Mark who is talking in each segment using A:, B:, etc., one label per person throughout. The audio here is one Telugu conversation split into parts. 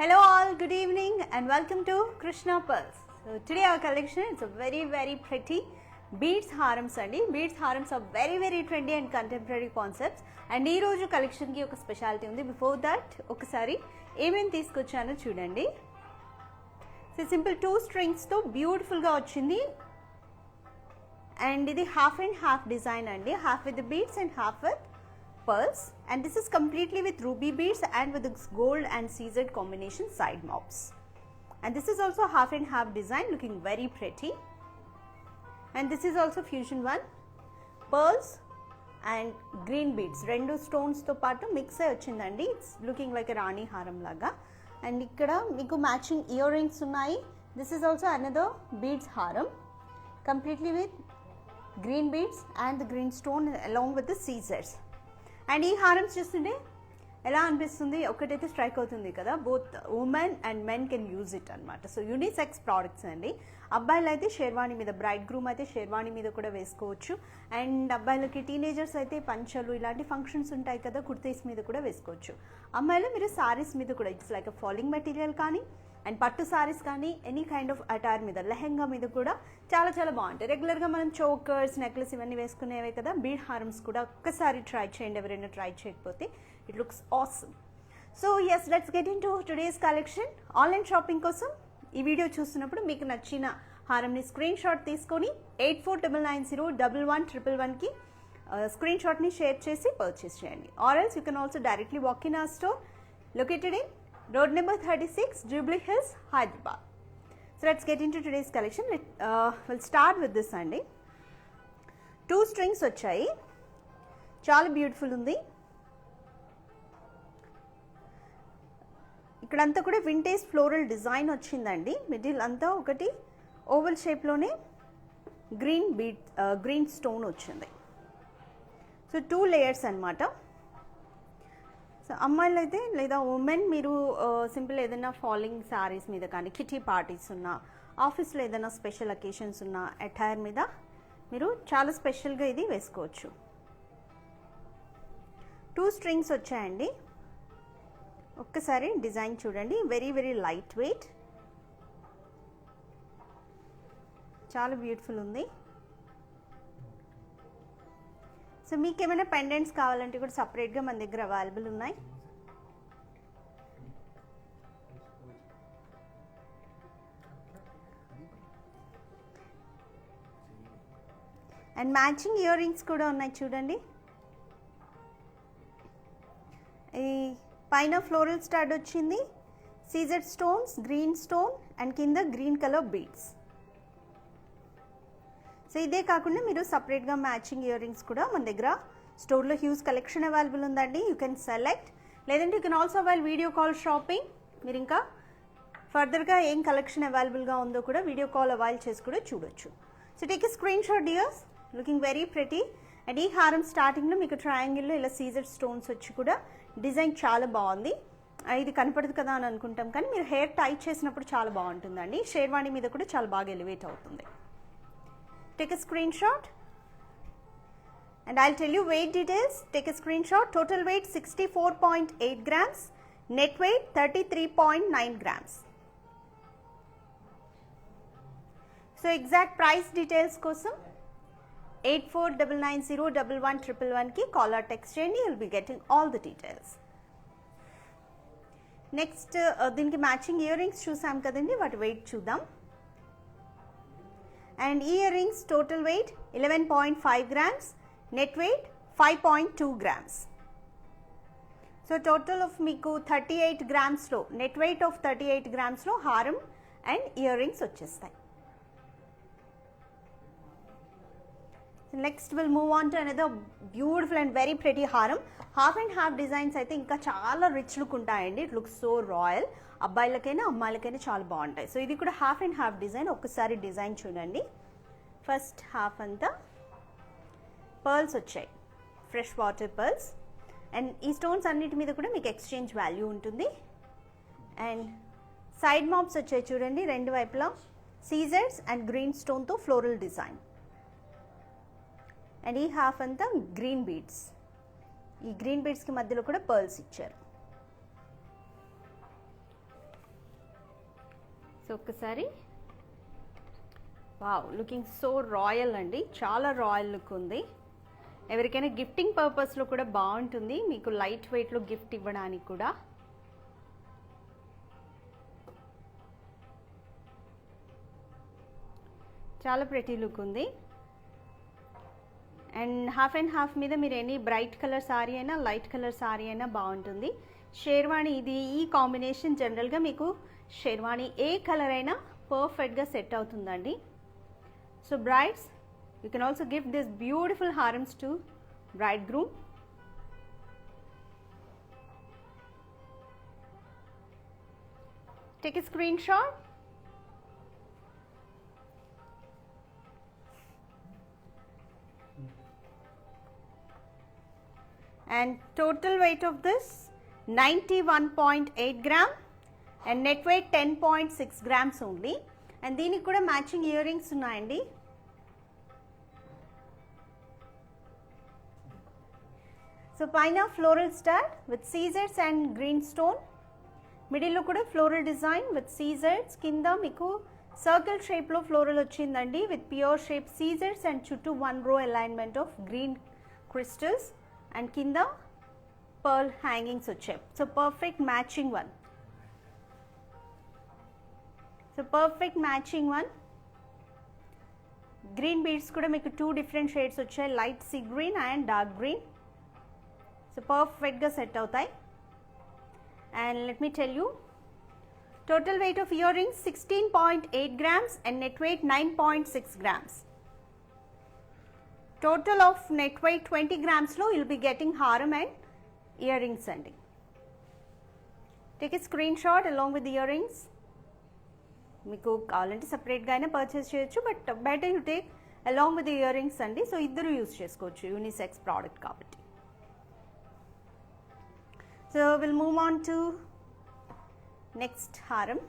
A: Hello all, good evening and welcome to Krishna Pearls. So today our collection is a very pretty beads harams andi. Beads harams are very trendy and contemporary concepts and ee roju collection ki oka specialty undi. Before that okasari em teeskochano chudandi. So simple two strings tho beautiful ga vachindi and idi half and half design andi, half with the beads and half with pearls, and this is completely with ruby beads and with this gold and CZ combination side mobs, and this is also half and half design looking very pretty, and this is also fusion one, pearls and green beads rendu stones tho paatu mix ayi vachindandi. It's looking like a rani haram laga, and ikkada meeku matching earrings unnayi. This is also another beads haram completely with green beads and the green stone along with the CZs. And ఈ హారమ్స్ చూస్తుంటే ఎలా అనిపిస్తుంది, ఒకటైతే స్ట్రైక్ అవుతుంది కదా, both women and men can use it అనమాట. సో యూనిసెక్స్ ప్రోడక్ట్స్ అండి. అబ్బాయిలు అయితే షేర్వాణి మీద, బ్రైడ్ గ్రూమ్ అయితే షేర్వాణి మీద కూడా వేసుకోవచ్చు, అండ్ అబ్బాయిలకి టీనేజర్స్ అయితే పంచలు ఇలాంటి ఫంక్షన్స్ ఉంటాయి కదా, కుర్తీస్ మీద కూడా వేసుకోవచ్చు. అమ్మాయిలు మీరు సారీస్ మీద కూడా, ఇట్స్ లైక్ ఫాలింగ్ మెటీరియల్ కానీ అండ్ పట్టు సారీస్ కానీ ఎనీ కైండ్ ఆఫ్ అటైర్ మీద, లెహెంగా మీద కూడా చాలా బాగుంటాయి. రెగ్యులర్గా మనం చోకర్స్, నెక్లెస్ ఇవన్నీ వేసుకునేవే కదా, బీడ్ హారమ్స్ కూడా ఒక్కసారి ట్రై చేయండి, ఎవరైనా ట్రై చేయకపోతే. It looks awesome. So yes, let's get in to today's collection. Online shopping కోసం ఈ వీడియో చూస్తున్నప్పుడు మీకు నచ్చిన హారంని స్క్రీన్ షాట్ తీసుకొని 8499011111కి స్క్రీన్ షాట్ని షేర్ చేసి పర్చేస్ చేయండి. Are else you can also directly walk in our store located in road number 36, Jubilee Hills, Hyderabad. So let's get into today's collection. We'll start with this andi. Two strings vachayi, chaala beautiful undi. ikkadantha kuda vintage floral design vachindandi. Middle anta okati oval shape lone green bead, green stone vachindi. So two layers anamata. So అమ్మాయిలు అయితే లేదా ఉమెన్ మీరు సింపుల్ ఏదైనా ఫాలింగ్ శారీస్ మీద కానీ, కిటీ పార్టీస్ ఉన్నా, ఆఫీస్లో ఏదైనా స్పెషల్ అకేషన్స్ ఉన్న అటైర్ మీద మీరు చాలా స్పెషల్గా ఇది వేసుకోవచ్చు. టూ స్ట్రింగ్స్ వచ్చాయండి. ఒక్కసారి డిజైన్ చూడండి, వెరీ లైట్ వెయిట్, చాలా బ్యూటిఫుల్ ఉంది. సో మీకు ఏమైనా పెండెంట్స్ కావాలంటే కూడా సపరేట్గా మన దగ్గర అవైలబుల్ ఉన్నాయి. అండ్ మ్యాచింగ్ ఇయర్ రింగ్స్ కూడా ఉన్నాయి చూడండి. ఈ పైన ఫ్లోరల్ స్టార్ట్ వచ్చింది, CZ stones, green stone and కింద గ్రీన్ కలర్ బీడ్స్. సో ఇదే కాకుండా మీరు సపరేట్గా మ్యాచింగ్ ఇయర్ రింగ్స్ కూడా మన దగ్గర స్టోర్లో హ్యూజ్ కలెక్షన్ అవైలబుల్ ఉందండి. యూ కెన్ సెలెక్ట్, లేదంటే you can also avail video call shopping. మీరు ఇంకా ఫర్దర్గా ఏం కలెక్షన్ అవైలబుల్గా ఉందో కూడా వీడియో కాల్ అవైల్ చేసి కూడా చూడొచ్చు. So take a screen shot dears, looking very pretty. And ఈ హారం స్టార్టింగ్లో మీకు ట్రయాంగిల్లో ఇలా సీజర్ స్టోన్స్ వచ్చి కూడా డిజైన్ చాలా బాగుంది. ఇది కనపడదు కదా అని అనుకుంటాం, కానీ మీరు హెయిర్ టైట్ చేసినప్పుడు చాలా బాగుంటుందండి. షేర్వాణి మీద కూడా చాలా బాగా ఎలివేట్ అవుతుంది. Take a screenshot and I'll tell you weight details. Take a screenshot. Total weight 64.8 grams, net weight 33.9 grams. So exact price details kosam 8499011111 ki call or text cheyandi. You'll be getting all the details. Next దీనికి మ్యాచింగ్ ఇయర్ రింగ్స్ చూసాం కదండి, వాటి వెయిట్ చూద్దాం. And year rings total weight 11.5 grams, net weight 5.2 grams. So total of మీకు 38 గ్రామ్స్లో, నెట్ వెయిట్ ఆఫ్ 38 గ్రామ్స్లో హారం అండ్ ఇయర్ రింగ్స్ వచ్చేస్తాయి. Next will move on to another beautiful and very pretty హారం. హాఫ్ అండ్ హాఫ్ డిజైన్స్ అయితే ఇంకా చాలా రిచ్ లుక్ ఉంటాయండి. It looks so royal. అబ్బాయిలకైనా అమ్మాయిలకైనా చాలా బాగుంటాయి. సో ఇది కూడా హాఫ్ అండ్ హాఫ్ డిజైన్. ఒక్కసారి డిజైన్ చూడండి. ఫస్ట్ హాఫ్ అంతా పర్ల్స్ వచ్చాయి, ఫ్రెష్ వాటర్ పర్ల్స్, అండ్ ఈ స్టోన్స్ అన్నిటి మీద కూడా మీకు ఎక్స్చేంజ్ వాల్యూ ఉంటుంది. అండ్ సైడ్ మాప్స్ వచ్చాయి చూడండి, రెండు వైపులా సీజర్స్ అండ్ గ్రీన్ స్టోన్తో ఫ్లోరల్ డిజైన్. అండ్ ఈ హాఫ్ అంతా గ్రీన్ బీడ్స్, ఈ గ్రీన్ బీడ్స్కి మధ్యలో కూడా పర్ల్స్ ఇచ్చారు. సో ఒక్కసారి వావ్, లుకింగ్ సో రాయల్ అండి, చాలా రాయల్ లుక్ ఉంది. ఎవరికైనా గిఫ్టింగ్ పర్పస్లో కూడా బాగుంటుంది, మీకు లైట్ వెయిట్లో గిఫ్ట్ ఇవ్వడానికి కూడా. చాలా ప్రెటీ లుక్ ఉంది. అండ్ హాఫ్ అండ్ హాఫ్ మీద మీరు ఎనీ బ్రైట్ కలర్ సారీ అయినా లైట్ కలర్ సారీ అయినా బాగుంటుంది. షేర్వాణి ఇది, ఈ కాంబినేషన్ జనరల్గా మీకు షేర్వాణి ఏ కలర్ అయినా పర్ఫెక్ట్గా సెట్ అవుతుందండి. So brides, you can also gift this beautiful harams to bride groom. Take a screenshot. And total weight of this 91.8 gram and net weight 10.6 grams only. And దీనికి కూడా మ్యాచింగ్ ఇయర్ రింగ్స్ ఉన్నాయండి. సో పైన ఫ్లోరల్ స్టార్ విత్ సీజర్స్ అండ్ గ్రీన్ స్టోన్, మిడిల్లో కూడా ఫ్లోరల్ డిజైన్ విత్ సీజర్స్, కింద మీకు సర్కిల్ షేప్లో ఫ్లోరల్ వచ్చిందండి విత్ ప్యూర్ షేప్ సీజర్స్ అండ్ చుట్టూ 1 row alignment of green crystals and కింద పర్ల్ హ్యాంగింగ్స్ వచ్చాయి. So perfect matching one. So perfect matching one. Green beads కూడా మీకు 2 different షేడ్స్ వచ్చాయి, light sea green and dark green. So పర్ఫెక్ట్గా సెట్ అవుతాయి. And let me tell you, total weight of year rings 16.8 grams and net weight 9.6 grams. Total of net weight 20 grams lo you'll be getting haram and earrings andi. Take a screenshot along with the earrings. Meeku kavalante separate ga aina purchase cheyochu, but better you take along with the earrings andi. So iddaru use chesukochu, unisex product kabatti. So we'll move on to next haram.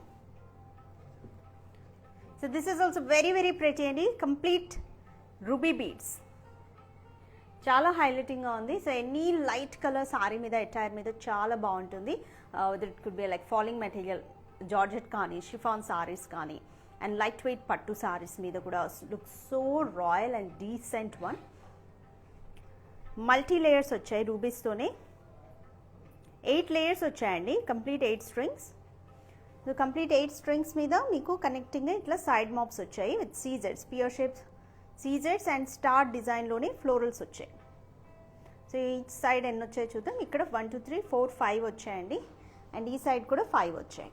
A: So this is also very very pretty andi, complete ruby beads. చాలా హైలైటింగ్గా ఉంది. So any light colour sari మీద, అటైర్ మీద చాలా బాగుంటుంది. It could be like falling material georgette కానీ, షిఫాన్ సారీస్ కానీ, అండ్ లైట్ వెయిట్ పట్టు సారీస్ మీద కూడా look so royal and decent one. Multi layers వచ్చాయి రూబీస్తోనే, 8 layers వచ్చాయండి, complete 8 strings. So complete 8 strings మీద మీకు కనెక్టింగ్గా ఇట్లా సైడ్ మాప్స్ వచ్చాయి with seizers, pure shapes seizers and star డిజైన్లోనే ఫ్లోరల్స్ వచ్చాయి. సో ఈ సైడ్ ఎన్ని వచ్చాయి చూద్దాం. ఇక్కడ 1 2 3 4 5 వచ్చాయండి, అండ్ ఈ సైడ్ కూడా 5 వచ్చాయి.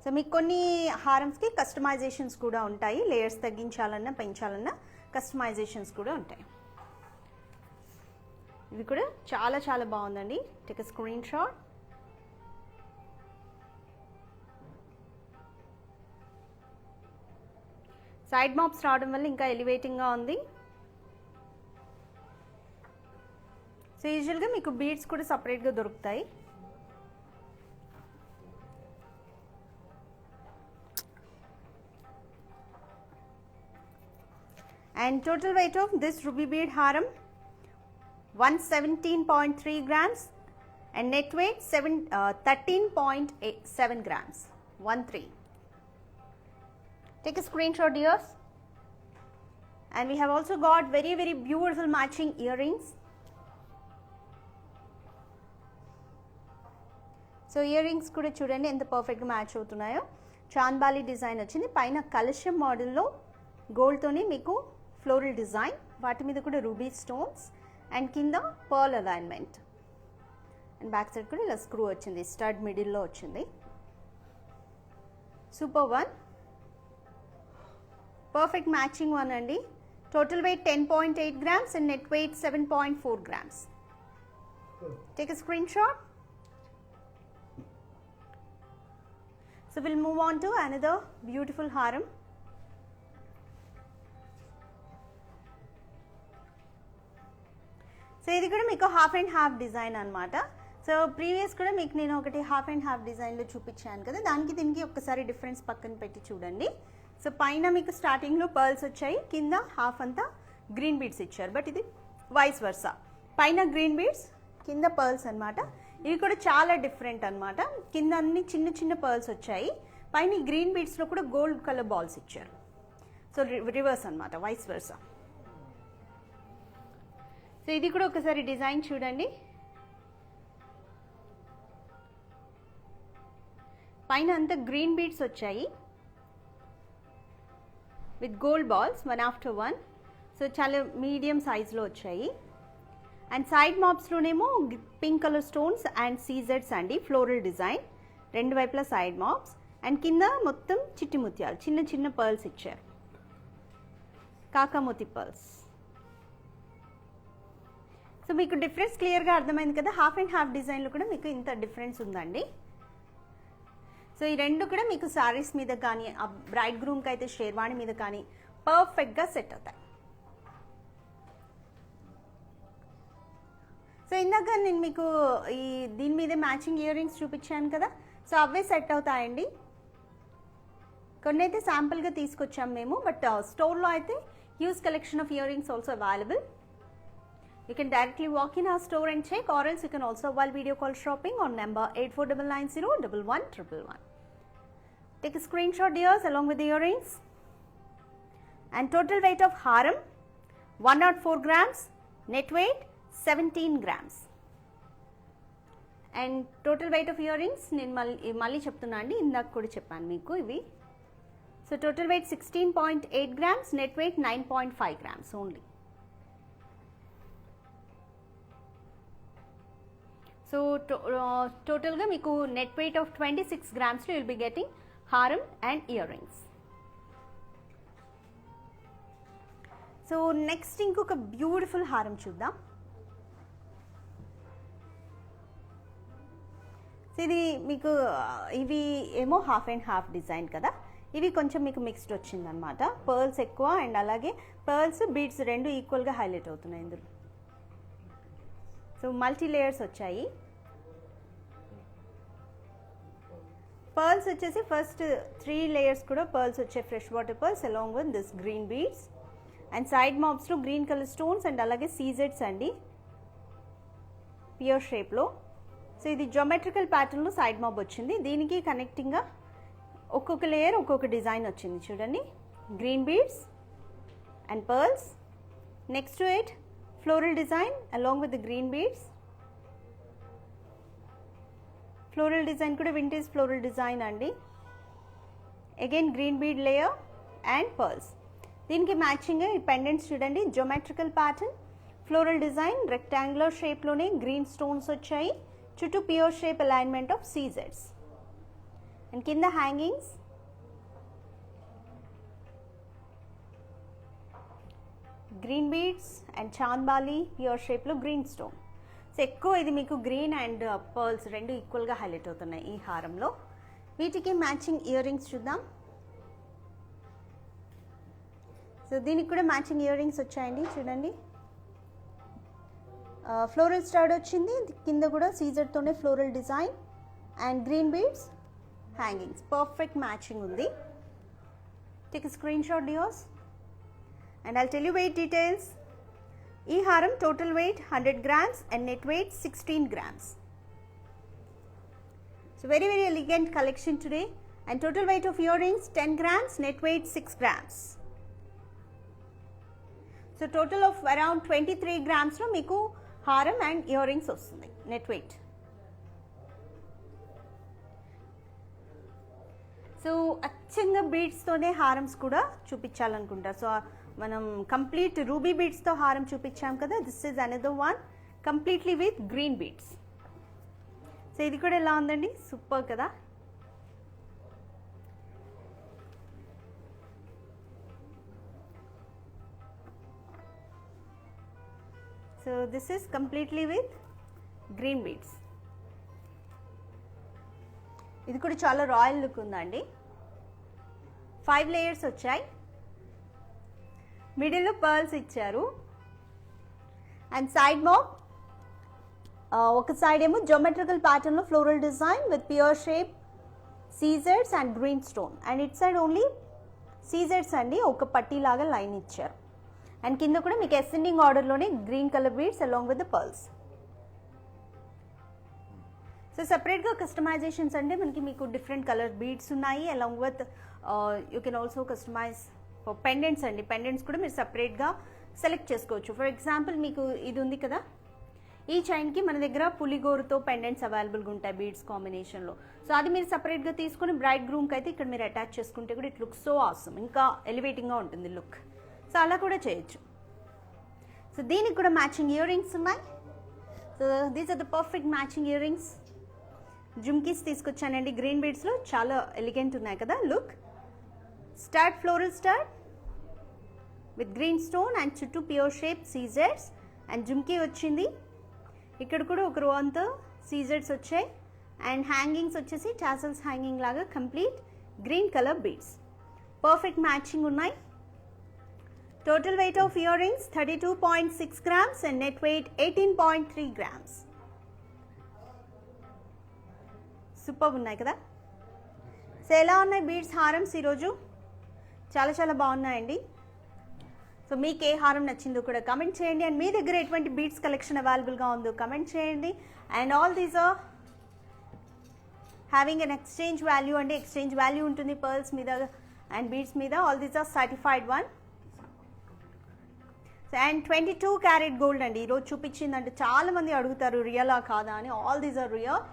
A: సో మీకు కొన్ని హారమ్స్కి కస్టమైజేషన్స్ కూడా ఉంటాయి, లేయర్స్ తగ్గించాలన్నా పెంచాలన్నా కస్టమైజేషన్స్ కూడా ఉంటాయి. ఇది కూడా చాలా చాలా బాగుందండి. Take a screen shot. Side మాప్స్ రావడం వల్ల ఇంకా ఎలివేటింగ్గా ఉంది. సో యూజువల్గా మీకు బీడ్స్ కూడా సపరేట్గా దొరుకుతాయి. And total weight of this ruby bead హారం 117.3 grams and net weight 13.7 grams. 13. Take a screenshot, dears. And we have also got very very beautiful matching earrings. So earrings kuda chudandi enta perfect ga match avutunnayo. Chandbali design వచ్చింది, పైన కలశం మోడల్లో గోల్డ్ తోని మీకు ఫ్లోరల్ డిజైన్, వాటి మీద కూడా రూబీ స్టోన్స్ అండ్ కింద pearl alignment, and back side కూడా ఇలా స్క్రూ వచ్చింది, స్టడ్ మిడిల్లో వచ్చింది. Super one, perfect matching one అండి. Total weight 10.8 grams and net weight 7.4 grams. Take a screenshot. So we'll move on to another beautiful haram. So ఇది కూడా మీకు హాఫ్ అండ్ హాఫ్ డిజైన్ అనమాట. సో ప్రీవియస్ కూడా మీకు నేను ఒకటి హాఫ్ అండ్ హాఫ్ డిజైన్లో చూపించాను కదా, దానికి దీనికి ఒక్కసారి డిఫరెన్స్ పక్కన పెట్టి చూడండి. సో పైన మీకు స్టార్టింగ్లో పర్ల్స్ వచ్చాయి, కింద హాఫ్ అంతా గ్రీన్ బీడ్స్ ఇచ్చారు, బట్ ఇది వైస్ వర్సా, పైన గ్రీన్ బీడ్స్ కింద పర్ల్స్ అనమాట. ఇవి కూడా చాలా డిఫరెంట్ అనమాట. కింద అన్ని చిన్న చిన్న పర్ల్స్ వచ్చాయి, పైన ఈ గ్రీన్ బీడ్స్లో కూడా గోల్డ్ కలర్ బాల్స్ ఇచ్చారు. సో రివర్స్ అనమాట, వైస్ వర్సా. సో ఇది కూడా ఒకసారి డిజైన్ చూడండి. పైన అంతా గ్రీన్ బీడ్స్ వచ్చాయి with gold balls one after one. So చాలా మీడియం సైజ్లో వచ్చాయి. అండ్ సైడ్ మాప్స్లోనేమో పింక్ కలర్ స్టోన్స్ అండ్ సీజెడ్స్ అండి, ఫ్లోరల్ డిజైన్ రెండు వైపులా సైడ్ మాప్స్. అండ్ కింద మొత్తం చిట్టి ముత్యాలు, చిన్న చిన్న పర్ల్స్ ఇచ్చారు, కాకామోతి పర్ల్స్. సో మీకు డిఫరెన్స్ క్లియర్గా అర్థమైంది కదా. హాఫ్ అండ్ హాఫ్ డిజైన్లో కూడా మీకు ఇంత డిఫరెన్స్ ఉందండి. సో ఈ రెండు కూడా మీకు శారీస్ మీద కానీ, బ్రైడ్ గ్రూమ్కి అయితే షేర్వాణి మీద కానీ పర్ఫెక్ట్గా సెట్ అవుతాయి. సో ఇందాక నేను మీకు దీని మీద మ్యాచింగ్ ఇయర్ రింగ్స్ చూపించాను కదా, సో అవే సెట్ అవుతాయండి. కొన్ని అయితే శాంపుల్గా తీసుకొచ్చాము మేము, బట్ స్టోర్లో అయితే huge collection of ear rings also available. You can directly walk in our store and check, or else you can also while video call shopping on number 8499011111. Take a screenshot dears along with the earrings. And total weight of haram 104 grams, net weight 17 grams. And total weight of earrings నేను మళ్ళీ చెప్తున్నా అండి, ఇందాక కూడా చెప్పాను మీకు ఇవి. So total weight 16.8 grams, net weight 9.5 grams only. So టోటల్గా మీకు నెట్ వెయిట్ ఆఫ్ 26 గ్రామ్స్లో will be getting haram and ear rings. So next ఇంకొక బ్యూటిఫుల్ హారం చూద్దాం. సో ఇది మీకు ఇవి ఏమో హాఫ్ అండ్ హాఫ్ డిజైన్ కదా, ఇవి కొంచెం మీకు మిక్స్డ్ వచ్చిందనమాట. పర్ల్స్ ఎక్కువ అండ్ అలాగే పర్ల్స్ బీడ్స్ రెండు ఈక్వల్గా హైలైట్ అవుతున్నాయి ఇందులో. సో మల్టీ లేయర్స్ వచ్చాయి. పర్ల్స్ వచ్చేసి ఫస్ట్ 3 లేయర్స్ కూడా పర్ల్స్ వచ్చాయి, fresh water pearls along with this green beads. And side మాప్స్లో గ్రీన్ కలర్ స్టోన్స్ అండ్ అలాగే సీజెడ్స్ అండి, పియర్ షేప్లో. సో ఇది జియోమెట్రికల్ ప్యాటర్న్లో సైడ్ మాప్ వచ్చింది. దీనికి కనెక్టింగ్గా ఒక్కొక్క లేయర్ ఒక్కొక్క డిజైన్ వచ్చింది చూడండి. Green beads and pearls, next to it floral design along with the green beads. Floral design kuda vintage floral design andi. Again green bead layer and pearls. Deeniki matching pendants chudandi, geometrical pattern, floral design, rectangular shape lone green stones vachayi, chuttu pure shape alignment of CZs. And kinda hangings green beads and chandbali pure షేప్లో గ్రీన్ స్టోన్. సో ఎక్కువ ఇది మీకు గ్రీన్ అండ్ పర్ల్స్ రెండు ఈక్వల్గా హైలైట్ అవుతున్నాయి ఈ హారంలో. వీటికి మ్యాచింగ్ ఇయర్ రింగ్స్ చూద్దాం. సో దీనికి కూడా మ్యాచింగ్ ఇయర్ రింగ్స్ వచ్చాయండి చూడండి. ఫ్లోరల్ స్టార్డ్ వచ్చింది, కింద కూడా సీజర్తోనే floral design and green beads hangings, perfect matching ఉంది. Take a screen shot dears. And I'll tell you weight details. E haram total weight 100 grams and net weight 16 grams. So very elegant collection today. And total weight of earrings 10 grams, net weight 6 grams. So total of around 23 grams lo meeku haram and earrings vastundi net weight. So అచ్చంగా బీడ్స్తోనే హారమ్స్ కూడా చూపించాలనుకుంటారు. సో మనం కంప్లీట్ రూబీ బీడ్స్తో హారం చూపించాం కదా, this is another one completely with green beads. So ఇది కూడా ఎలా ఉందండి, సూపర్ కదా. So this is completely with green beads. ఇది కూడా చాలా రాయల్ లుక్ ఉందండి. 5 లేయర్స్ వచ్చాయి, మిడిల్లో పర్ల్స్ ఇచ్చారు అండ్ సైడ్ మాప్ ఒక సైడ్ ఏమో జియోమెట్రికల్ ప్యాటర్న్లో floral design with pure shape సీజెడ్స్ and green stone. And it side only సీజెడ్స్ అండి, ఒక పట్టీలాగా లైన్ ఇచ్చారు. అండ్ కింద కూడా మీకు అసెండింగ్ ఆర్డర్లోనే green colour beads along with the pearls. So so సెపరేట్గా కస్టమైజేషన్స్ అంటే మనకి మీకు డిఫరెంట్ కలర్ బీడ్స్ ఉన్నాయి, along with you can also customise pendants అండి. పెండెంట్స్ కూడా మీరు సెపరేట్గా సెలెక్ట్ చేసుకోవచ్చు. ఫర్ ఎగ్జాంపుల్ మీకు ఇది ఉంది కదా, ఈ చైన్కి మన దగ్గర పులిగోరుతో పెండెంట్స్ అవైలబుల్గా ఉంటాయి బీడ్స్ కాంబినేషన్లో. సో అది మీరు సపరేట్గా తీసుకుని బ్రైడ్ గ్రూమ్కి అయితే ఇక్కడ మీరు అటాచ్ చేసుకుంటే కూడా ఇట్ లుక్స్ సో ఆసమ్, ఇంకా ఎలివేటింగ్గా ఉంటుంది లుక్. సో అలా కూడా చేయొచ్చు. సో దీనికి కూడా మ్యాచింగ్ ఇయర్ రింగ్స్ ఉన్నాయి. So these are the perfect matching ear rings. Jhumkis తీసుకొచ్చానండి గ్రీన్ బీడ్స్లో, చాలా ఎలిగెంట్ ఉన్నాయి కదా look. Star floral star with green stone and చుట్టూ ప్యూర్ షేప్ సీజెడ్స్ అండ్ జుమ్కీ వచ్చింది. ఇక్కడ కూడా ఒక రో అంతా సీజెడ్స్ వచ్చాయి అండ్ హ్యాంగింగ్స్ వచ్చేసి టాసల్స్ హ్యాంగింగ్ లాగా complete green colour beads. Perfect matching ఉన్నాయి. Total weight of ear rings 32.6 grams and net weight 18.3 grams. Super ఉన్నాయి కదా. సో ఎలా ఉన్నాయి బీడ్స్ హారమ్స్ ఈరోజు? చాలా చాలా బాగున్నాయండి. సో మీకు ఏ హారం నచ్చిందో కూడా కమెంట్ చేయండి అండ్ మీ దగ్గర ఎటువంటి బీడ్స్ కలెక్షన్ అవైలబుల్గా ఉందో కమెంట్ చేయండి. And all these are having an exchange value అండి. ఎక్స్చేంజ్ వాల్యూ ఉంటుంది పర్ల్స్ మీద అండ్ బీడ్స్ మీద. All these are certified one. And 22 carat gold అండి ఈరోజు చూపించిందంటే చాలామంది అడుగుతారు రియలా కాదా అని. All these are real.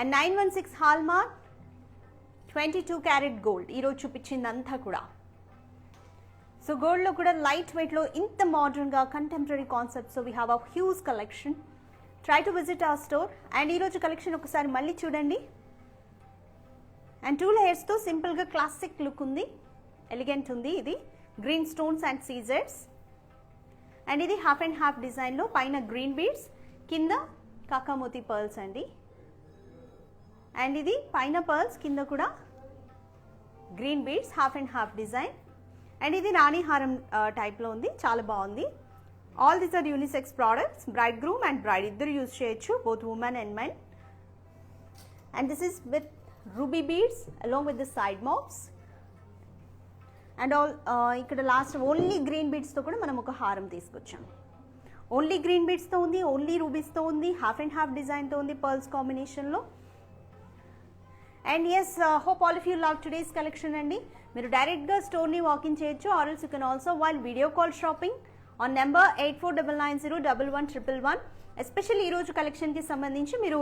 A: And 916 hallmark 22 carat gold ఈరోజు చూపించిందంతా కూడా. సో గోల్డ్లో కూడా లైట్ వెయిట్లో ఇంత మోడర్న్గా contemporary concept. So we have a huge collection. Try to visit our store. And ఈరోజు కలెక్షన్ ఒకసారి మళ్ళీ చూడండి. అండ్ 2 లేయర్స్తో సింపుల్గా క్లాసిక్ లుక్ ఉంది, ఎలిగెంట్ ఉంది. ఇది గ్రీన్ స్టోన్స్ అండ్ సీజెడ్స్ అండ్ ఇది హాఫ్ అండ్ హాఫ్ డిజైన్లో పైన గ్రీన్ బీడ్స్ కింద కాకామోతి పర్ల్స్ అండి. అండ్ ఇది పైన పర్ల్స్ కింద కూడా green beads half and half design. And ఇది రాణి హారం టైప్లో ఉంది, చాలా బాగుంది. All these are unisex products. Bride groom and bride ఇద్దరు యూజ్ చేయొచ్చు, both women and men. And this is with ruby beads along with the side maps. And all ఇక్కడ లాస్ట్ ఓన్లీ గ్రీన్ బీడ్స్తో కూడా మనం ఒక హారం తీసుకొచ్చాం. ఓన్లీ గ్రీన్ బీడ్స్తో ఉంది, ఓన్లీ రూబీస్తో ఉంది, హాఫ్ అండ్ హాఫ్ డిజైన్తో ఉంది పర్ల్స్ కాంబినేషన్లో. And yes, hope all of you love today's collection అండి. మీరు డైరెక్ట్గా స్టోర్ని వాకింగ్ చేయొచ్చు, or else you can also avail video call shopping on number 8499011111. Especially ఈరోజు కలెక్షన్కి సంబంధించి మీరు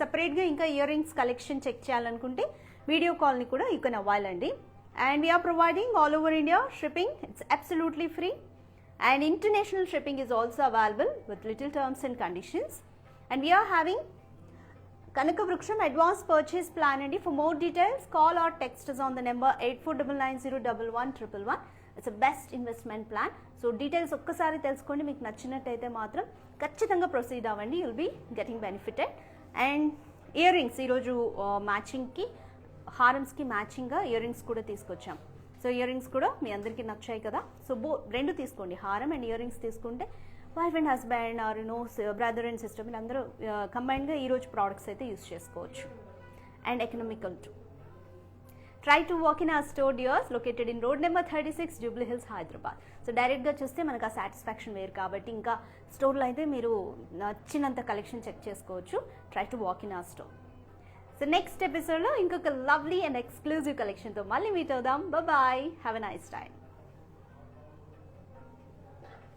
A: సపరేట్గా ఇంకా ఇయర్ రింగ్స్ కలెక్షన్ చెక్ చేయాలనుకుంటే వీడియో కాల్ని కూడా యూ కెన్ అవైల్ అండి. And we are providing all over India shipping. It's absolutely free and international shipping is also available with little terms and conditions. And we are having Kanaka Vruksham advance purchase plan and for more details call or text us on the number 8499011111. It's a best investment plan. So details ఒక్కసారి తెలుసుకోండి, మీకు నచ్చినట్టయితే మాత్రం ఖచ్చితంగా ప్రొసీడ్ అవ్వండి, you'll be getting benefited. And ear rings ఈరోజు మ్యాచింగ్కి హారమ్స్కి మ్యాచింగ్గా ఇయర్ రింగ్స్ కూడా తీసుకొచ్చాం. సో ఇయర్ రింగ్స్ కూడా మీ అందరికీ నచ్చాయి కదా. సో రెండు తీసుకోండి, హారం అండ్ ఇయర్ రింగ్స్ తీసుకుంటే wife and husband or brother and sister వీళ్ళందరూ కంబైన్డ్గా ఈరోజు ప్రోడక్ట్స్ అయితే యూస్ చేసుకోవచ్చు. And economical too. Try to walk in our store dears located in road number 36 Jubilee Hills Hyderabad. So డైరెక్ట్గా చూస్తే మనకు ఆ సాటిస్ఫాక్షన్ వేరు కాబట్టి ఇంకా స్టోర్లో అయితే మీరు నచ్చినంత కలెక్షన్ చెక్ చేసుకోవచ్చు. Try to walk in our store. So next ఎపిసోడ్లో ఇంకొక లవ్లీ అండ్ ఎక్స్క్లూజివ్ కలెక్షన్తో మళ్ళీ మీట్ అవుదాం. Bye, have a nice time.